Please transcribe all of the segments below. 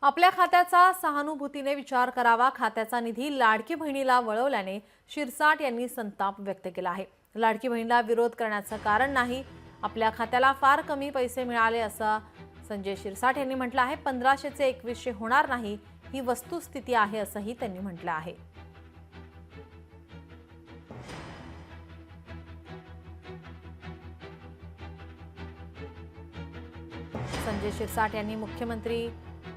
आपल्या खात्याचा सहानुभूतीने विचार करावा। खात्याचा निधी लाडकी बहिणीला वळवल्याने शिरसाट यांनी संताप व्यक्त केला आहे। लाडकी बहिणीला विरोध करण्याचं कारण नाही, आपल्या खात्याला फार कमी पैसे मिळाले असं संजय शिरसाट यांनी म्हटलं आहे। 1500 चे 2100 होणार नाही, ही वस्तुस्थिती आहे असंही त्यांनी म्हटलं आहे। संजय शिरसाट यांनी मुख्यमंत्री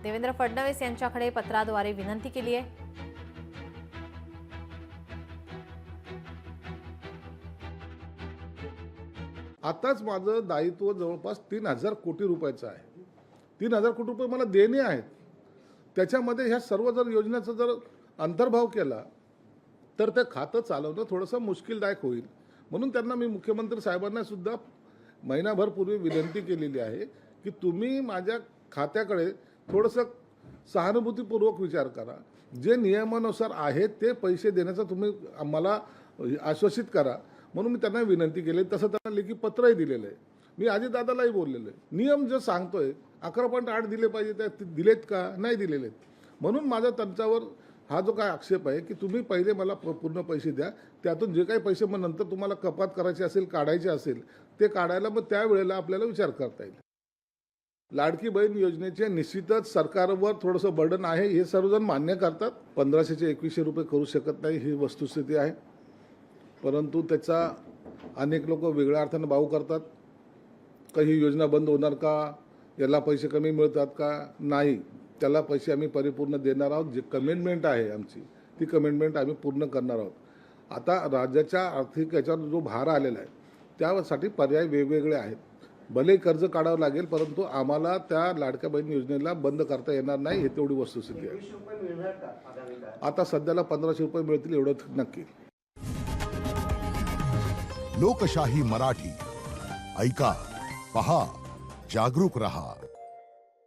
देवेंद्र फडणवीस यांच्याकडे पत्राद्वारे विनंती केली आहे। आताच माझं दायित्व जवळपास 3000 कोटी रुपयाचं आहे। 3000 कोटी रुपये मला देणे आहेत। त्याच्यामध्ये ह्या सर्व जर योजनेचा जर अंतर्भाव केला तर ते खातं चालवणं थोडंसं मुश्किलदायक होईल। म्हणून त्यांना मी मुख्यमंत्री साहेबांना सुद्धा महिनाभर पूर्वी विनंती केलेली आहे की तुम्ही माझ्या खात्याकडे थोडंसं सहानुभूतीपूर्वक विचार करा। जे नियमानुसार आहेत ते पैसे देण्याचा तुम्ही आम्हाला आश्वासित करा। म्हणून मी त्यांना विनंती केली, तसं त्यांना लेखी पत्रही दिलेलं आहे। मी अजितदादालाही बोललेलो आहे। नियम जे सांगतोय 11.8 दिले पाहिजे ते दिलेत का, नाही दिलेले आहेत। म्हणून माझा त्यांच्यावर हा जो काय आक्षेप आहे की तुम्ही पहिले मला पूर्ण पैसे द्या, त्यातून जे काही पैसे मग नंतर तुम्हाला कपात करायचे असेल, काढायचे असेल ते काढायला मग त्यावेळेला आपल्याला विचार करता येईल। लाडकी बहीण योजनेचे निश्चितच सरकारवर थोडंसं बर्डन आहे, हे सर्वजण मान्य करतात। 1500 चे 2100 रुपये करू शकत नाही, ही वस्तुस्थिती आहे। परंतु त्याचा अनेक लोक वेगळ्या अर्थाने भाव करतात। काही योजना बंद होणार का, याला पैसे कमी मिळतात का, नाही, त्याला पैसे आम्ही परिपूर्ण देणार आहोत। जे कमिटमेंट आहे आमची ती कमिटमेंट आम्ही पूर्ण करणार आहोत। आता राज्याच्या आर्थिक याच्यावर जो भार आलेला आहे त्यासाठी पर्याय वेगवेगळे आहेत। भले कर्ज काढावं लागेल, परंतु आम्हाला त्या लाडक्या बहीण योजनेला बंद करता येणार नाही, हे तेवढी वस्तुस्थिती आहे। आता सध्याला 1500 रुपये मिळतील एवढं नक्की। लोकशाही मराठी ऐका, पहा, जागरूक रहा।